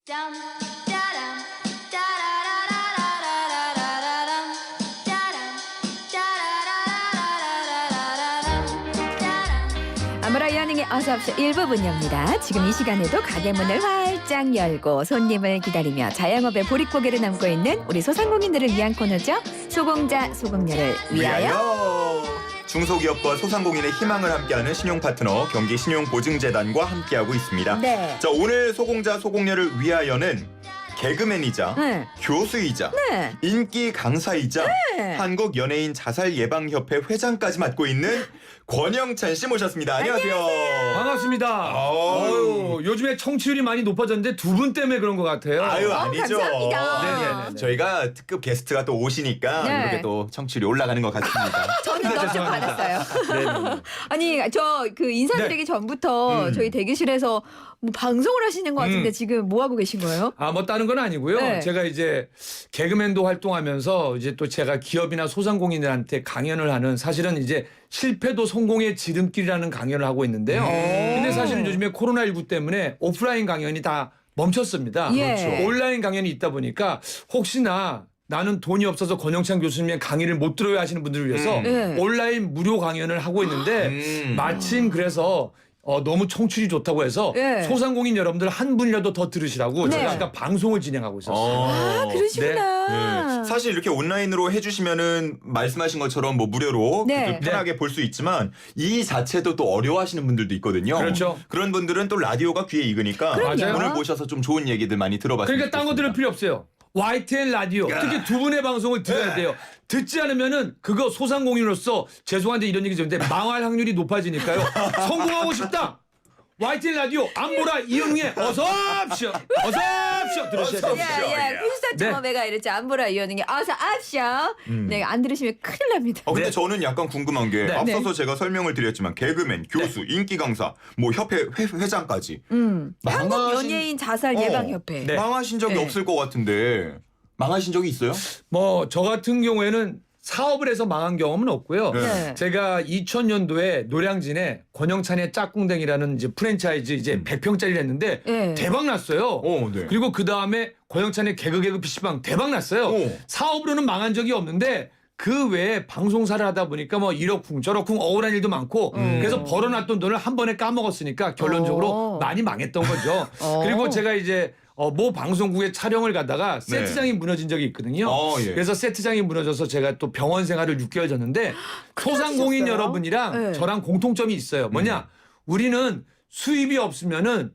짬, 짜람, 짜라라라라라라라라람, 짜람, 짜라라라라라라라람, 짜람. 아무라이 하능의 어서옵쇼 1부분 엽니다. 지금 이 시간에도 가게 문을 활짝 열고 손님을 기다리며 자영업의 보릿고개를 남고 있는 우리 소상공인들을 위한 코너죠. 소공자 소공녀를 위하여. 중소기업과 소상공인의 희망을 함께하는 신용파트너 경기신용보증재단과 함께하고 있습니다. 네. 자, 오늘 소공자 소공녀를 위하여는 개그맨이자 네. 교수이자 네. 인기 강사이자 네. 한국연예인자살예방협회 회장까지 맡고 있는 권영찬 씨 모셨습니다. 안녕하세요. 반갑습니다. 요즘에 청취율이 많이 높아졌는데 두 분 때문에 그런 것 같아요. 아유, 아니죠. 감사합니다. 네네네. 저희가 특급 게스트가 또 오시니까 네. 이렇게 또 청취율이 올라가는 것 같습니다. 저는 깜짝 죄송합니다. 받았어요. 네네. 아니 저 그 인사드리기 전부터 저희 대기실에서 뭐 방송을 하시는 것 같은데 지금 뭐 하고 계신 거예요? 뭐 다른 건 아니고요. 네. 제가 이제 개그맨도 활동하면서 이제 또 제가 기업이나 소상공인들한테 강연을 하는 사실은 이제 실패도 성공의 지름길이라는 강연을 하고 있는데요. 근데 사실은 요즘에 코로나19 때문에 오프라인 강연이 다 멈췄습니다. 예. 그렇죠. 온라인 강연이 있다 보니까 혹시나 나는 돈이 없어서 권영찬 교수님의 강의를 못 들어야 하시는 분들을 위해서 네. 온라인 무료 강연을 하고 있는데 마침 그래서 너무 청취율이 좋다고 해서 네. 소상공인 여러분들 한 분이라도 더 들으시라고 네. 제가 아까 방송을 진행하고 있었어요. 아 그러시구나. 네. 사실 이렇게 온라인으로 해주시면은 말씀하신 것처럼 뭐 무료로 네. 그래도 편하게 볼 수 있지만 이 자체도 또 어려워하시는 분들도 있거든요. 그렇죠. 그런 분들은 또 라디오가 귀에 익으니까 그럼요. 오늘 모셔서 좀 좋은 얘기들 많이 들어봤습니다. 그러니까 딴 거 들을 필요 없어요. YTN 라디오 특히 두 분의 방송을 들어야 돼요. 듣지 않으면은 그거 소상공인으로서 죄송한데 이런 얘기 좋은데 망할 확률이 높아지니까요. 성공하고 싶다. YTN 라디오 안보라 이현웅의 어서옵쇼 어서옵쇼 들으셔야 돼요. 야야 퀴즈타처럼 내가 이랬지 안 보라 이러는 게 어서 앞쇼. 네, 안 들으시면 큰일 납니다. 근데 네. 저는 약간 궁금한 게 네. 앞서서 제가 설명을 드렸지만 개그맨, 교수, 인기 강사, 뭐 협회 회장까지 한국 망하신- 연예인 자살 예방 협회. 네. 망하신 적이 네. 없을 것 같은데 망하신 적이 있어요? 뭐 저 같은 경우에는 사업을 해서 망한 경험은 없고요. 네. 제가 2000년도에 노량진에 권영찬의 짝꿍댕이라는 이제 프랜차이즈 이제 100평짜리를 했는데 네. 대박 났어요. 네. 그리고 그 다음에 권영찬의 개그 PC방 대박 났어요. 오. 사업으로는 망한 적이 없는데 그 외에 방송사를 하다 보니까 뭐 이러쿵 저러쿵 억울한 일도 많고 그래서 벌어놨던 돈을 한 번에 까먹었으니까 결론적으로 많이 망했던 거죠. 그리고 제가 이제 모 방송국에 촬영을 가다가 세트장이 무너진 적이 있거든요. 예. 그래서 세트장이 무너져서 제가 또 병원 생활을 6개월 졌는데 소상공인 하셨어요? 여러분이랑 네. 저랑 공통점이 있어요. 뭐냐? 우리는 수입이 없으면은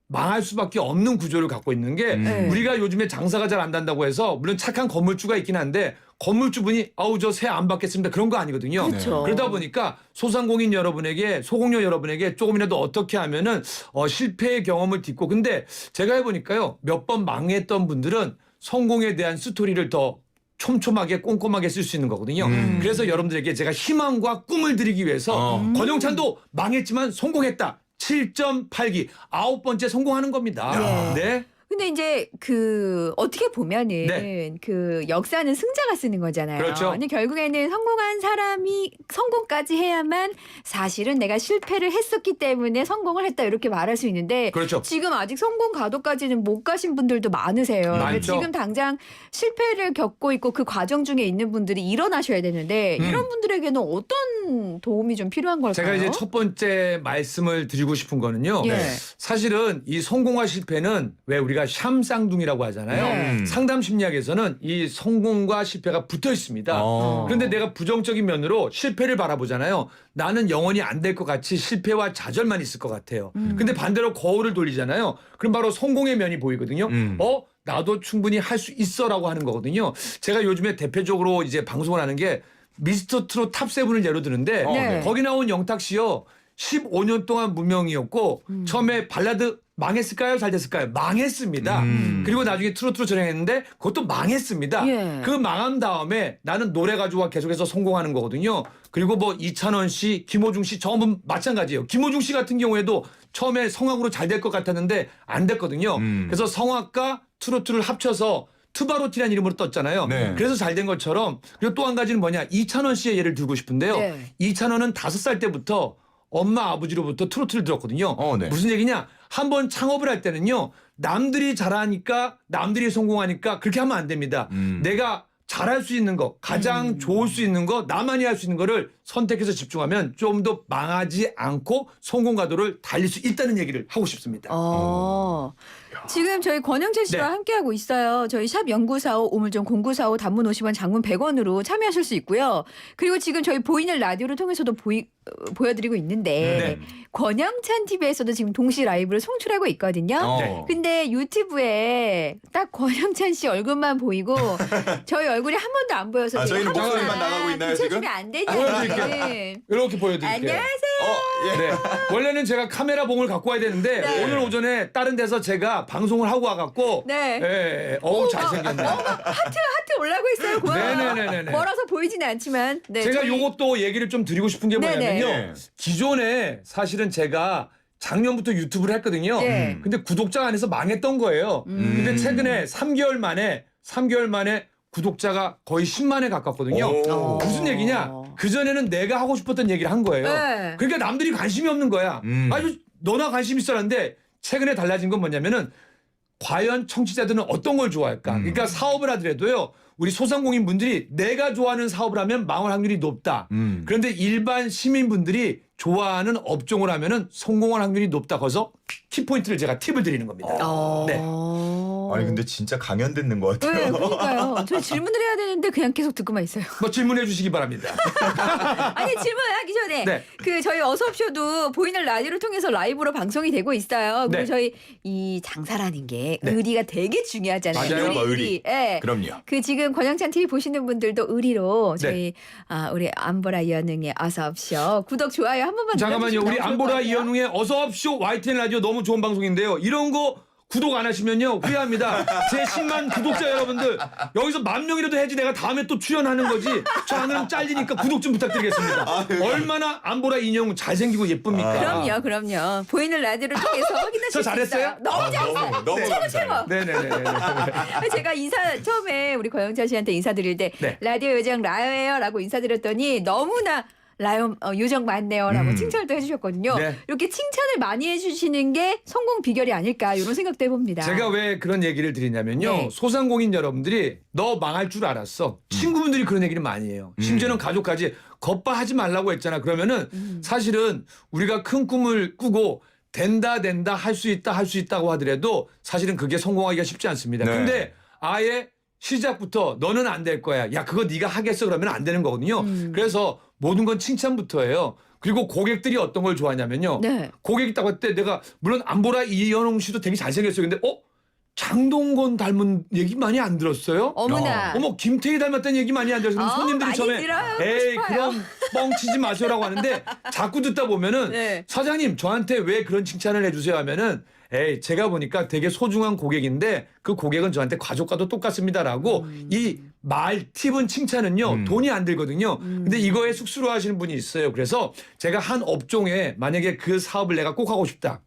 망할 수밖에 없는 구조를 갖고 있는 게 네. 우리가 요즘에 장사가 잘 안 된다고 해서 물론 착한 건물주가 있긴 한데 건물주분이 아우 저 세 안 받겠습니다 그런 거 아니거든요. 그렇죠. 그러다 보니까 소상공인 여러분에게 소공료 여러분에게 조금이라도 어떻게 하면은 실패의 경험을 딛고 근데 제가 해보니까요 몇 번 망했던 분들은 성공에 대한 스토리를 더 촘촘하게 꼼꼼하게 쓸 수 있는 거거든요. 그래서 여러분들에게 제가 희망과 꿈을 드리기 위해서 권영찬도 망했지만 성공했다. 7.8기 9번째 성공하는 겁니다. 야. 네. 근데 이제 그 어떻게 보면은 네. 그 역사는 승자가 쓰는 거잖아요. 그렇죠. 근데 결국에는 성공한 사람이 성공까지 해야만 사실은 내가 실패를 했었기 때문에 성공을 했다 이렇게 말할 수 있는데 그렇죠. 지금 아직 성공 가도까지는 못 가신 분들도 많으세요. 근데 많죠. 지금 당장 실패를 겪고 있고 그 과정 중에 있는 분들이 일어나셔야 되는데 이런 분들에게는 어떤 도움이 좀 필요한 걸까요? 제가 이제 첫 번째 말씀을 드리고 싶은 거는요. 예. 사실은 이 성공과 실패는 왜 우리가 샴쌍둥이라고 하잖아요. 네. 상담 심리학에서는 이 성공과 실패가 붙어 있습니다. 어. 그런데 내가 부정적인 면으로 실패를 바라보잖아요. 나는 영원히 안 될 것 같이 실패와 좌절만 있을 것 같아요. 근데 반대로 거울을 돌리잖아요. 그럼 바로 성공의 면이 보이거든요. 나도 충분히 할 수 있어라고 하는 거거든요. 제가 요즘에 대표적으로 이제 방송을 하는 게 미스터 트롯 탑7을 예로 드는데 네. 거기 나온 영탁 씨요. 15년 동안 무명이었고 처음에 발라드 망했을까요? 잘 됐을까요? 망했습니다. 그리고 나중에 트로트로 전향했는데 그것도 망했습니다. 예. 그 망한 다음에 나는 노래 가지고 계속해서 성공하는 거거든요. 그리고 뭐 이찬원 씨, 김호중 씨 전부 마찬가지예요. 김호중 씨 같은 경우에도 처음에 성악으로 잘 될 것 같았는데 안 됐거든요. 그래서 성악과 트로트를 합쳐서 투바로티라는 이름으로 떴잖아요. 네. 그래서 잘 된 것처럼 그리고 또 한 가지는 뭐냐 이찬원 씨의 예를 들고 싶은데요. 네. 이찬원은 5살 때부터 엄마 아버지로부터 트로트를 들었거든요. 네. 무슨 얘기냐? 한번 창업을 할 때는요. 남들이 잘하니까 남들이 성공하니까 그렇게 하면 안 됩니다. 내가 잘할 수 있는 거, 가장 좋을 수 있는 거, 나만이 할 수 있는 거를 선택해서 집중하면 좀 더 망하지 않고 성공 가도를 달릴 수 있다는 얘기를 하고 싶습니다. 지금 저희 권영재 씨와 네. 함께하고 있어요. 저희 샵 0945 우물정 0945 단문 50원 장문 100원으로 참여하실 수 있고요. 그리고 지금 저희 보이는 라디오를 통해서도 보여드리고 있는데 권영찬 TV에서도 지금 동시 라이브를 송출하고 있거든요. 네. 근데 유튜브에 딱 권영찬 씨 얼굴만 보이고 저희 얼굴이 한 번도 안 보여서 아, 제가 저희는 한 목소리만 번만 나가고 있나요, 지금? 비춰주면 안 보여드릴게요. 되냐는. 이렇게 보여드릴게요. 안녕하세요. 예. 네. 원래는 제가 카메라 봉을 갖고 와야 되는데 네. 오늘 오전에 다른 데서 제가 방송을 하고 와갖고 네. 예, 어우 잘생겼네. 하트 올라오고 있어요. 고마워요. 네네네네네. 멀어서 보이지는 않지만. 네, 제가 저희- 요것도 얘기를 좀 드리고 싶은 게 네네. 뭐냐면요. 네. 기존에 사실은 제가 작년부터 유튜브를 했거든요. 네. 근데 구독자 안에서 망했던 거예요. 근데 최근에 3개월 만에 구독자가 거의 10만에 가깝거든요. 오. 무슨 얘기냐? 그전에는 내가 하고 싶었던 얘기를 한 거예요. 네. 그러니까 남들이 관심이 없는 거야. 아주 너나 관심 있었는데 최근에 달라진 건 뭐냐면은 과연 청취자들은 어떤 걸 좋아할까? 그러니까 사업을 하더라도요. 우리 소상공인 분들이 내가 좋아하는 사업을 하면 망할 확률이 높다. 그런데 일반 시민분들이 좋아하는 업종을 하면은 성공할 확률이 높다. 거기서 키포인트를 제가 팁을 드리는 겁니다. 네. 아니 근데 진짜 강연 듣는 것 네, 같아요. 그러니까요. 저 질문을 해야 되는데 그냥 계속 듣고만 있어요. 뭐 질문해 주시기 바랍니다. 아니 질문하기 전에 네. 그 저희 어서옵쇼도 보이는 라디오를 통해서 라이브로 방송이 되고 있어요. 그리고 네. 저희 이 장사라는 게 네. 의리가 되게 중요하잖아요. 맞아요. 의리. 예. 그럼요. 그 지금 권영찬 TV 보시는 분들도 의리로 네. 저희 우리 안보라 이현웅의 어서옵쇼 구독 좋아요 한 번만 잠깐만요. 눌러주시면 우리 너무 좋을 것 안보라 같아요. 이현웅의 어서옵쇼 YTN 라디오 너무 좋은 방송인데요. 이런 거 구독 안 하시면요 후회합니다. 제 10만 구독자 여러분들 여기서 10,000명이라도 해야지 내가 다음에 또 출연하는 거지. 저 하늘은 잘리니까 구독 좀 부탁드리겠습니다. 얼마나 안보라 인형 잘생기고 예쁩니까? 그럼요. 보이는 라디오를 통해서 확인하실 저 수 잘했어요? 있어요. 너무 잘했어요. 너무 최고 감사해요. 최고. 네네네. 제가 처음에 우리 권영찬 씨한테 인사드릴 때 네. 라디오 요정 라요예요라고 인사드렸더니 너무나 라요 요정 맞네요라고 칭찬을 또 해주셨거든요. 네. 이렇게 칭찬을 많이 해주시는 게 성공 비결이 아닐까 이런 생각도 해봅니다. 제가 왜 그런 얘기를 드리냐면요. 네. 소상공인 여러분들이 너 망할 줄 알았어. 친구분들이 그런 얘기를 많이 해요. 심지어는 가족까지 겁바하지 말라고 했잖아. 그러면은 사실은 우리가 큰 꿈을 꾸고 된다 할 수 있다고 하더라도 사실은 그게 성공하기가 쉽지 않습니다. 네. 근데 아예 시작부터 너는 안 될 거야. 야 그거 네가 하겠어 그러면 안 되는 거거든요. 그래서 모든 건 칭찬부터예요. 그리고 고객들이 어떤 걸 좋아하냐면요. 네. 고객이 딱 왔을 때 내가 물론 안보라 이현웅 씨도 되게 잘생겼어요. 근데 장동건 닮은 얘기 많이 안 들었어요? 어머나. 어머 김태희 닮았다는 얘기 많이 안 들었어요. 그럼 손님들이 많이 처음에 들어요. 에이 싶어요. 그럼 뻥치지 마세요라고 하는데 자꾸 듣다 보면은 네. 사장님 저한테 왜 그런 칭찬을 해주세요 하면은 에이 제가 보니까 되게 소중한 고객인데 그 고객은 저한테 가족과도 똑같습니다라고 이 말 팁은 칭찬은요 돈이 안 들거든요. 근데 이거에 쑥스러워하시는 분이 있어요. 그래서 제가 한 업종에 만약에 그 사업을 내가 꼭 하고 싶다.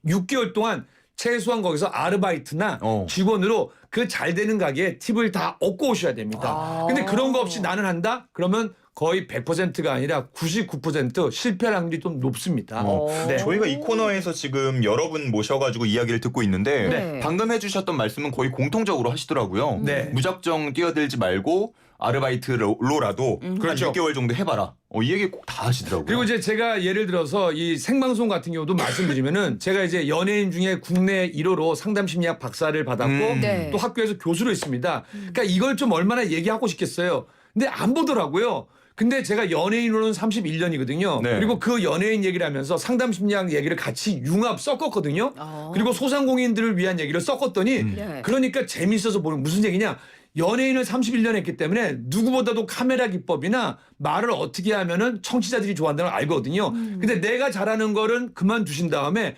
6개월 동안 최소한 거기서 아르바이트나 직원으로 그 잘 되는 가게에 팁을 다 얻고 오셔야 됩니다. 근데 그런 거 없이 나는 한다? 그러면 거의 100%가 아니라 99% 실패 확률이 좀 높습니다. 네. 저희가 이 코너에서 지금 여러분 모셔가지고 이야기를 듣고 있는데 네. 방금 해주셨던 말씀은 거의 공통적으로 하시더라고요. 네. 무작정 뛰어들지 말고 아르바이트로라도 그렇죠. 한 6개월 정도 해봐라. 이 얘기 꼭 다 하시더라고요. 그리고 이제 제가 예를 들어서 이 생방송 같은 경우도 말씀드리면은 제가 이제 연예인 중에 국내 1호로 상담심리학 박사를 받았고 네. 또 학교에서 교수로 있습니다. 그러니까 이걸 좀 얼마나 얘기하고 싶겠어요. 근데 안 보더라고요. 근데 제가 연예인으로는 31년이거든요. 네. 그리고 그 연예인 얘기를 하면서 상담심리학 얘기를 같이 융합 섞었거든요. 그리고 소상공인들을 위한 얘기를 섞었더니 네. 그러니까 재밌어서 보는 무슨 얘기냐. 연예인을 31년 했기 때문에 누구보다도 카메라 기법이나 말을 어떻게 하면은 청취자들이 좋아한다는 걸 알거든요. 근데 내가 잘하는 거는 그만두신 다음에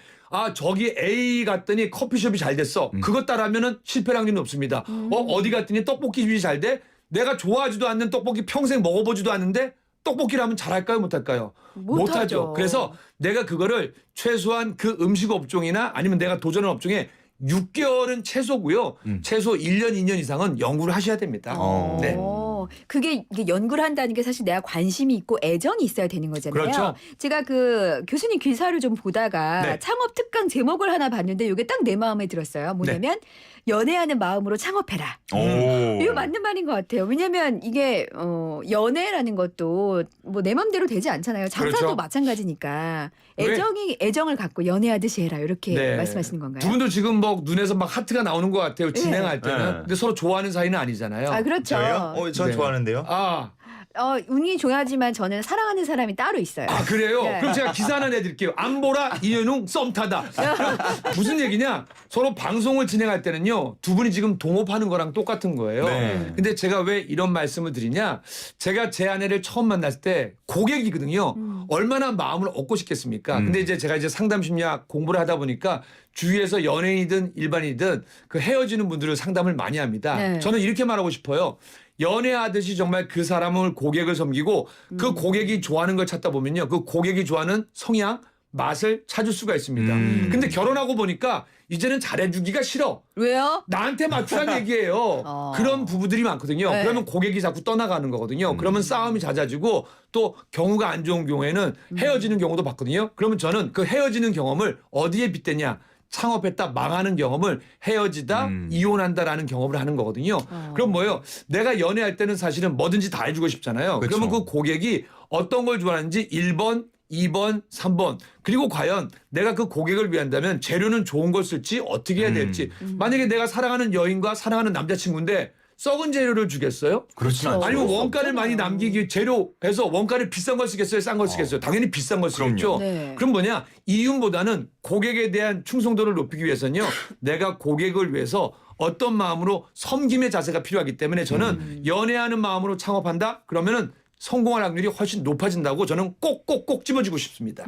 저기 A 갔더니 커피숍이 잘 됐어. 그것 따라하면은 실패 확률이 높습니다. 어디 갔더니 떡볶이집이 잘 돼? 내가 좋아하지도 않는 떡볶이 평생 먹어보지도 않는데 떡볶이를 하면 잘할까요? 못할까요? 못하죠. 그래서 내가 그거를 최소한 그 음식 업종이나 아니면 내가 도전한 업종에 6개월은 최소고요. 최소 1년, 2년 이상은 연구를 하셔야 됩니다. 네. 그게 이게 연구를 한다는 게 사실 내가 관심이 있고 애정이 있어야 되는 거잖아요. 그렇죠. 제가 그 교수님 기사를 좀 보다가 네. 창업 특강 제목을 하나 봤는데 이게 딱 내 마음에 들었어요. 뭐냐면 연애하는 마음으로 창업해라. 오. 이거 맞는 말인 것 같아요. 왜냐하면 이게 연애라는 것도 뭐 내 맘대로 되지 않잖아요. 장사도 그렇죠. 마찬가지니까 왜? 애정을 갖고 연애하듯이 해라 이렇게 네. 말씀하시는 건가요? 두 분도 지금 뭐 눈에서 막 하트가 나오는 것 같아요. 진행할 때는. 네. 근데 서로 좋아하는 사이는 아니잖아요. 아 그렇죠. 저요? 전 네. 좋아하는데요. 아, 운이 좋아하지만 저는 사랑하는 사람이 따로 있어요. 아, 그래요? 네. 그럼 제가 기사 하나 내드릴게요. 안보라 이현웅 썸타다. 무슨 얘기냐? 서로 방송을 진행할 때는요. 두 분이 지금 동업하는 거랑 똑같은 거예요. 네. 근데 제가 왜 이런 말씀을 드리냐? 제가 제 아내를 처음 만났을 때 고객이거든요. 얼마나 마음을 얻고 싶겠습니까? 근데 이제 제가 이제 상담 심리학 공부를 하다 보니까 주위에서 연예인이든 일반이든 그 헤어지는 분들을 상담을 많이 합니다. 네. 저는 이렇게 말하고 싶어요. 연애하듯이 정말 그 사람을 고객을 섬기고 그 고객이 좋아하는 걸 찾다 보면요. 그 고객이 좋아하는 성향, 맛을 찾을 수가 있습니다. 근데 결혼하고 보니까 이제는 잘해주기가 싫어. 왜요? 나한테 맞추란 얘기예요. 그런 부부들이 많거든요. 네. 그러면 고객이 자꾸 떠나가는 거거든요. 그러면 싸움이 잦아지고 또 경우가 안 좋은 경우에는 헤어지는 경우도 봤거든요. 그러면 저는 그 헤어지는 경험을 어디에 빗대냐. 창업했다 망하는 경험을 헤어지다 이혼한다라는 경험을 하는 거거든요. 그럼 뭐예요? 내가 연애할 때는 사실은 뭐든지 다 해주고 싶잖아요. 그쵸. 그러면 그 고객이 어떤 걸 좋아하는지 1번, 2번, 3번 그리고 과연 내가 그 고객을 위한다면 재료는 좋은 걸 쓸지 어떻게 해야 될지 만약에 내가 사랑하는 여인과 사랑하는 남자친구인데 썩은 재료를 주겠어요? 그렇진 않죠. 아니면 원가를 많이 남기기 위해 재료해서 원가를 비싼 걸 쓰겠어요? 싼 걸 쓰겠어요? 당연히 비싼 걸 쓰겠죠. 그럼요. 네. 그럼 뭐냐? 이윤보다는 고객에 대한 충성도를 높이기 위해서는요. 내가 고객을 위해서 어떤 마음으로 섬김의 자세가 필요하기 때문에 저는 연애하는 마음으로 창업한다? 그러면은 성공할 확률이 훨씬 높아진다고 저는 꼭꼭꼭 집어주고 싶습니다.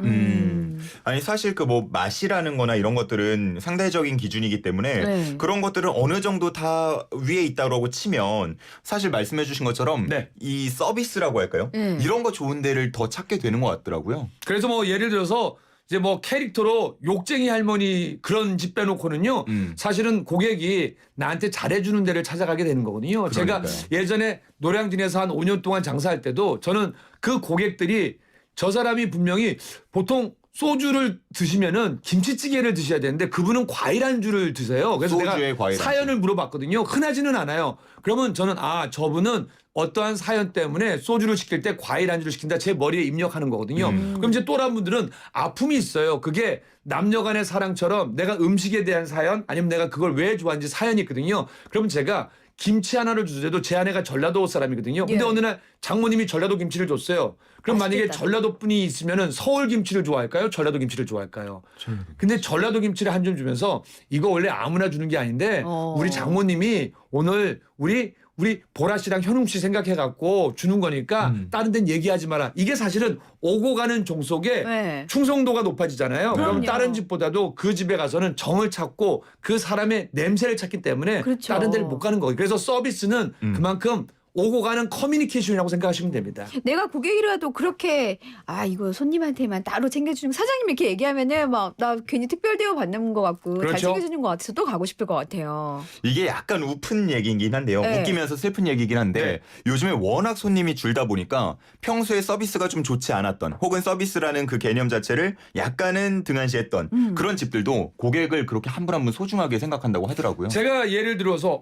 아니 사실 그 뭐 맛이라는 거나 이런 것들은 상대적인 기준이기 때문에 네. 그런 것들은 어느 정도 다 위에 있다고 치면 사실 말씀해 주신 것처럼 네. 이 서비스라고 할까요? 네. 이런 거 좋은 데를 더 찾게 되는 것 같더라고요. 그래서 뭐 예를 들어서 이제 뭐 캐릭터로 욕쟁이 할머니 그런 집 빼놓고는요. 사실은 고객이 나한테 잘해주는 데를 찾아가게 되는 거거든요. 제가 그러니까요. 예전에 노량진에서 한 5년 동안 장사할 때도 저는 그 고객들이 저 사람이 분명히 보통 소주를 드시면은 김치찌개를 드셔야 되는데 그분은 과일 안주를 드세요. 그래서 소주에 내가 과일 안주. 사연을 물어봤거든요. 흔하지는 않아요. 그러면 저는 저분은 어떠한 사연 때문에 소주를 시킬 때 과일 안주를 시킨다. 제 머리에 입력하는 거거든요. 그럼 이제 또 다른 분들은 아픔이 있어요. 그게 남녀 간의 사랑처럼 내가 음식에 대한 사연 아니면 내가 그걸 왜 좋아하는지 사연이 있거든요. 그럼 제가 김치 하나를 주더라도 제 아내가 전라도 사람이거든요. 근데 예. 어느 날 장모님이 전라도 김치를 줬어요. 그럼 만약에 맛있겠다. 전라도 분이 있으면은 서울 김치를 좋아할까요? 전라도 김치를 좋아할까요? 근데 전라도 김치를 한 점 주면서 이거 원래 아무나 주는 게 아닌데 우리 장모님이 오늘 우리 보라 씨랑 현웅 씨 생각해 갖고 주는 거니까 다른 데는 얘기하지 마라. 이게 사실은 오고 가는 종 속에 네. 충성도가 높아지잖아요. 그럼 그럼요. 다른 집보다도 그 집에 가서는 정을 찾고 그 사람의 냄새를 찾기 때문에 그렇죠. 다른 데를 못 가는 거예요. 그래서 서비스는 그만큼 오고 가는 커뮤니케이션이라고 생각하시면 됩니다. 내가 고객이라도 그렇게 이거 손님한테만 따로 챙겨주는 사장님 이렇게 얘기하면은 막 나 괜히 특별 대우 받는 것 같고 잘 그렇죠. 챙겨주는 것 같아서 또 가고 싶을 것 같아요. 이게 약간 우픈 얘기긴 한데요. 네. 웃기면서 슬픈 얘기긴 한데 요즘에 워낙 손님이 줄다 보니까 평소에 서비스가 좀 좋지 않았던 혹은 서비스라는 그 개념 자체를 약간은 등한시했던 그런 집들도 고객을 그렇게 한 분 한 분 소중하게 생각한다고 하더라고요. 제가 예를 들어서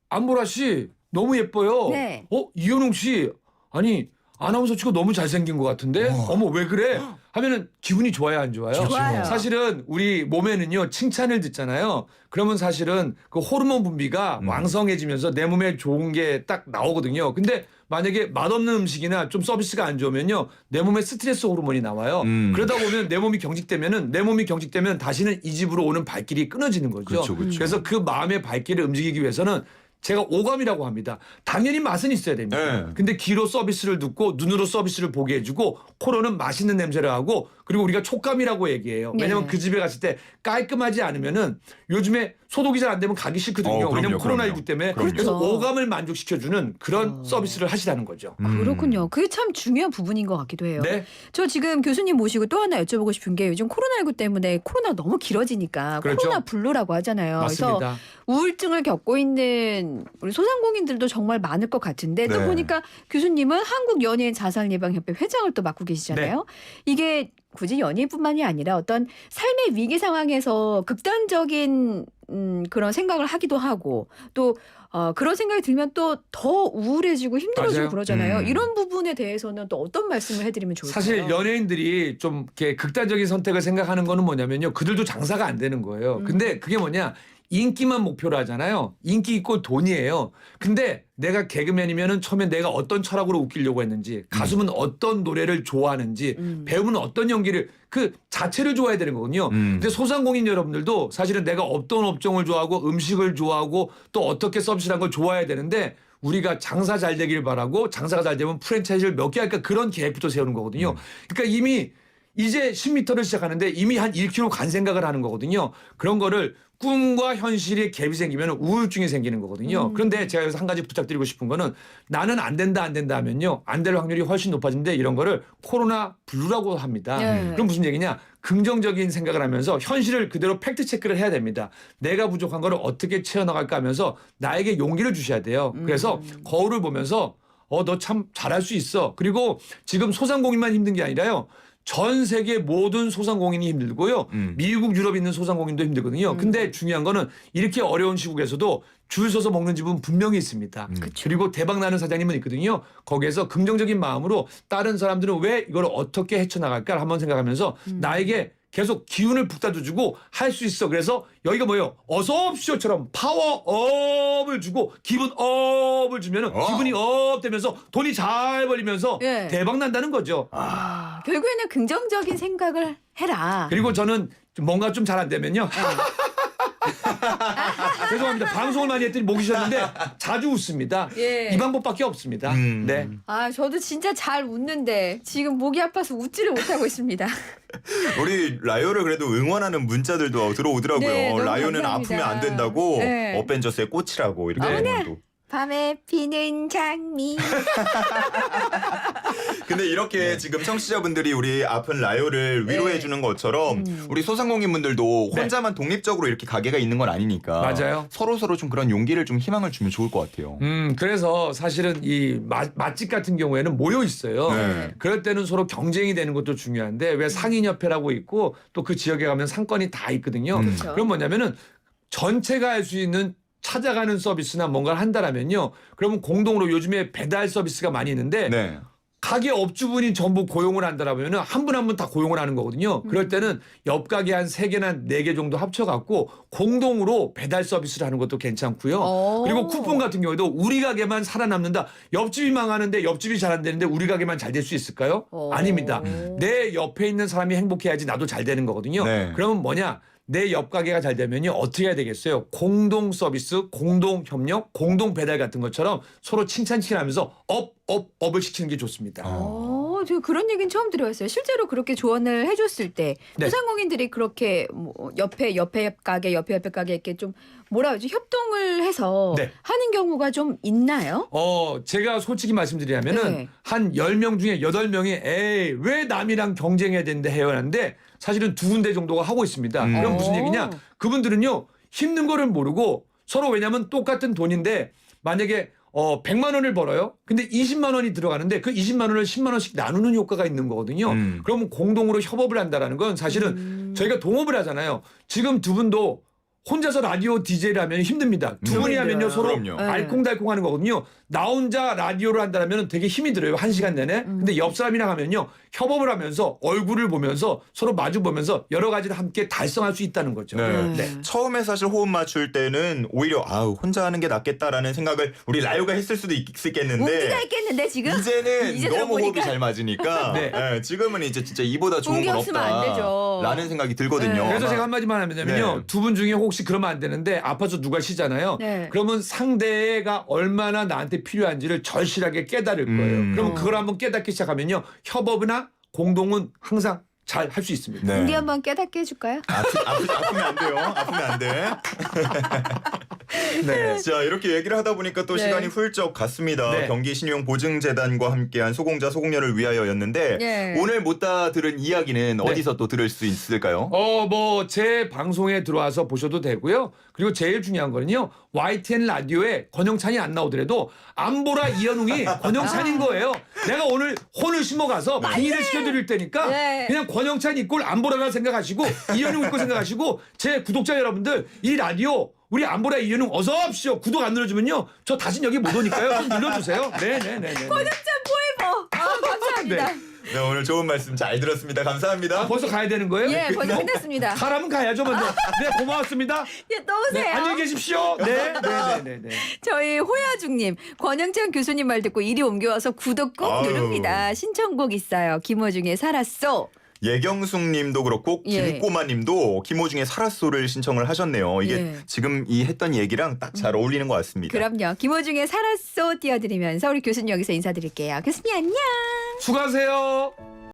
안보라 씨 너무 예뻐요. 네. 이현웅 씨 아니 아나운서 치고 너무 잘생긴 것 같은데 어머 왜 그래? 하면은 기분이 좋아요 안 좋아요? 좋아요. 사실은 우리 몸에는요 칭찬을 듣잖아요. 그러면 사실은 그 호르몬 분비가 왕성해지면서 내 몸에 좋은 게 딱 나오거든요. 근데 만약에 맛없는 음식이나 좀 서비스가 안 좋으면요 내 몸에 스트레스 호르몬이 나와요. 그러다 보면 내 몸이 경직되면 다시는 이 집으로 오는 발길이 끊어지는 거죠. 그렇죠, 그렇죠. 그래서 그 마음의 발길을 움직이기 위해서는 제가 오감이라고 합니다. 당연히 맛은 있어야 됩니다. 네. 근데 귀로 서비스를 듣고 눈으로 서비스를 보게 해주고 코로는 맛있는 냄새를 하고 그리고 우리가 촉감이라고 얘기해요. 왜냐면 네. 그 집에 갔을 때 깔끔하지 않으면은 요즘에 소독이 잘 안 되면 가기 싫거든요. 그럼요, 왜냐면 그럼요. 코로나19 때문에. 그럼요. 그래서 그렇죠. 오감을 만족시켜주는 그런 서비스를 하시라는 거죠. 그렇군요. 그게 참 중요한 부분인 것 같기도 해요. 네. 저 지금 교수님 모시고 또 하나 여쭤보고 싶은 게 요즘 코로나19 때문에 코로나 너무 길어지니까 그렇죠. 코로나 블루라고 하잖아요. 그래서 맞습니다. 우울증을 겪고 있는 우리 소상공인들도 정말 많을 것 같은데 또 네. 보니까 교수님은 한국연예인 자살예방협회 회장을 또 맡고 계시잖아요. 이게 굳이 연예인뿐만이 아니라 어떤 삶의 위기 상황에서 극단적인 그런 생각을 하기도 하고 또 그런 생각이 들면 또 더 우울해지고 힘들어지고 맞아요. 그러잖아요. 이런 부분에 대해서는 또 어떤 말씀을 해드리면 좋을까요? 사실 연예인들이 좀 이렇게 극단적인 선택을 생각하는 거는 뭐냐면요. 그들도 장사가 안 되는 거예요. 근데 그게 뭐냐. 인기만 목표로 하잖아요. 인기 있고 돈이에요. 근데 내가 개그맨이면은 처음에 내가 어떤 철학으로 웃기려고 했는지, 가수는 어떤 노래를 좋아하는지, 배우는 어떤 연기를 그 자체를 좋아해야 되는 거거든요. 근데 소상공인 여러분들도 사실은 내가 어떤 업종을 좋아하고 음식을 좋아하고 또 어떻게 서비스라는 걸 좋아해야 되는데 우리가 장사 잘 되길 바라고 장사가 잘 되면 프랜차이즈를 몇 개 할까 그런 계획부터 세우는 거거든요. 그러니까 이미 이제 10m를 시작하는데 이미 한 1km 간 생각을 하는 거거든요. 그런 거를 꿈과 현실의 갭이 생기면 우울증이 생기는 거거든요. 그런데 제가 여기서 한 가지 부탁드리고 싶은 거는 나는 안 된다 하면요. 안 될 확률이 훨씬 높아진데 이런 거를 코로나 블루라고 합니다. 네. 그럼 무슨 얘기냐. 긍정적인 생각을 하면서 현실을 그대로 팩트 체크를 해야 됩니다. 내가 부족한 거를 어떻게 채워나갈까 하면서 나에게 용기를 주셔야 돼요. 그래서 거울을 보면서 너 참 잘할 수 있어. 그리고 지금 소상공인만 힘든 게 아니라요. 전 세계 모든 소상공인이 힘들고요. 미국, 유럽 있는 소상공인도 힘들거든요. 근데 중요한 거는 이렇게 어려운 시국에서도 줄 서서 먹는 집은 분명히 있습니다. 그리고 대박 나는 사장님은 있거든요. 거기에서 긍정적인 마음으로 다른 사람들은 왜 이걸 어떻게 헤쳐나갈까 한번 생각하면서 나에게 계속 기운을 북돋아 주고 할 수 있어. 그래서 여기가 뭐예요? 어서 오십시오처럼 파워업을 주고 기분업을 주면은 기분이 업 되면서 돈이 잘 벌리면서 예. 대박 난다는 거죠. 결국에는 긍정적인 생각을 해라. 그리고 저는 좀 뭔가 좀 잘 안 되면요. 죄송합니다. 방송을 많이 했더니 목이 쉬었는데 자주 웃습니다. 예. 이 방법밖에 없습니다. 네. 저도 진짜 잘 웃는데 지금 목이 아파서 웃지를 못하고 있습니다. 우리 라이오를 그래도 응원하는 문자들도 들어오더라고요. 네, 너무 라이오는 감사합니다. 아프면 안 된다고 네. 어벤져스의 꽃이라고 이렇게 네. 응원도. 밤에 피는 장미. 근데 이렇게 지금 청취자분들이 우리 아픈 라이오를 위로해 주는 것처럼 우리 소상공인분들도 네. 혼자만 독립적으로 이렇게 가게가 있는 건 아니니까 맞아요. 서로 좀 그런 용기를 좀 희망을 주면 좋을 것 같아요. 그래서 사실은 이 맛집 같은 경우에는 모여 있어요. 네. 그럴 때는 서로 경쟁이 되는 것도 중요한데 왜 상인협회라고 있고 또 그 지역에 가면 상권이 다 있거든요. 그렇죠. 그럼 뭐냐면은 전체가 할 수 있는 찾아가는 서비스나 뭔가를 한다라면요. 그러면 공동으로 요즘에 배달 서비스가 많이 있는데 네. 가게 업주분이 전부 고용을 한다라면 한 분 한 분 다 고용을 하는 거거든요. 그럴 때는 옆 가게 한 3개나 4개 정도 합쳐갖고 공동으로 배달 서비스를 하는 것도 괜찮고요. 그리고 쿠폰 같은 경우에도 우리 가게만 살아남는다. 옆집이 망하는데 옆집이 잘 안 되는데 우리 가게만 잘 될 수 있을까요? 아닙니다. 내 옆에 있는 사람이 행복해야지 나도 잘 되는 거거든요. 네. 그러면 뭐냐? 내 옆 가게가 잘 되면요 어떻게 해야 되겠어요? 공동 서비스, 공동 협력, 공동 배달 같은 것처럼 서로 칭찬하면서 업을 시키는 게 좋습니다. 제가 그런 얘기는 처음 들어봤어요. 실제로 그렇게 조언을 해줬을 때 네. 소상공인들이 그렇게 뭐 옆에 가게 이렇게 좀 뭐라 그러지 협동을 해서 네. 하는 경우가 좀 있나요? 제가 솔직히 말씀드리자면은 네. 한 10명 중에 8명이 에이 왜 남이랑 경쟁해야 되는데 해요 하는데 사실은 2군데 정도가 하고 있습니다. 그럼 무슨 얘기냐? 그분들은요 힘든 거를 모르고 서로 왜냐면 똑같은 돈인데 만약에 100만 원을 벌어요. 근데 20만 원이 들어가는데 그 20만 원을 10만 원씩 나누는 효과가 있는 거거든요. 그러면 공동으로 협업을 한다라는 건 사실은 저희가 동업을 하잖아요. 지금 2분도 혼자서 라디오 DJ를 하면 힘듭니다. 2분이 하면요 서로 그럼요. 알콩달콩 하는 거거든요. 나 혼자 라디오를 한다면 되게 힘이 들어요. 1시간 내내. 근데 옆 사람이랑 하면요 협업을 하면서 얼굴을 보면서 서로 마주 보면서 여러 가지를 함께 달성할 수 있다는 거죠. 네. 처음에 사실 호흡 맞출 때는 오히려 혼자 하는 게 낫겠다라는 생각을 우리 라이오가 했을 수도 있겠는데 운기가 있겠는데 지금? 이제는 이제 너무 들어보니까. 호흡이 잘 맞으니까 네. 네, 지금은 이제 진짜 이보다 좋은 운기 건 없으면 안 되죠. 없다라는 생각이 들거든요. 네. 그래서 아마. 제가 한마디만 하면요. 네. 2분 중에 혹시 그러면 안 되는데 아파서 누가 쉬잖아요. 네. 그러면 상대가 얼마나 나한테 필요한지를 절실하게 깨달을 거예요. 그러면 그걸 한번 깨닫기 시작하면요. 협업이나 공동은 항상 잘 할 수 있습니다. 네. 운기 한번 깨닫게 해줄까요? 아프면 안 돼요. 아프면 안 돼. 네. 자, 이렇게 얘기를 하다 보니까 또 네. 시간이 훌쩍 갔습니다. 네. 경기신용보증재단과 함께한 소공자 소공녀를 위하여였는데 네. 오늘 못다 들은 이야기는 네. 어디서 또 들을 수 있을까요? 뭐 제 방송에 들어와서 보셔도 되고요. 그리고 제일 중요한 거는요. YTN 라디오에 권영찬이 안 나오더라도 안보라 이현웅이 권영찬인 거예요. 내가 오늘 혼을 심어가서 빙의를 시켜드릴 테니까 네. 그냥 권영찬 이꼴 안보라라 생각하시고 이현웅 이꼴 생각하시고 제 구독자 여러분들 이 라디오 우리 안보라 이현웅 어서 오십시오. 구독 안 눌러주면요. 저 다시 여기 못 오니까요. 좀 눌러주세요. 네네네. 권영찬 포에버. 감사합니다. 네, 오늘 좋은 말씀 잘 들었습니다. 감사합니다. 벌써 가야 되는 거예요? 예, 벌써 끝났습니다. 가라면 가야죠 먼저. 네 고맙습니다. 예, 또 네, 오세요. 안녕히 계십시오. 네. 저희 호야중님, 권영찬 교수님 말 듣고 이리 옮겨와서 구독 꼭 아유. 누릅니다. 신청곡 있어요. 김호중의 살았소. 예경숙님도 그렇고 예. 김꼬마님도 김호중의 살았소를 신청을 하셨네요. 이게 예. 지금 이 했던 얘기랑 딱 잘 어울리는 것 같습니다. 그럼요. 김호중의 살았소 띄워드리면서 우리 교수님 여기서 인사드릴게요. 교수님 안녕. 수고하세요.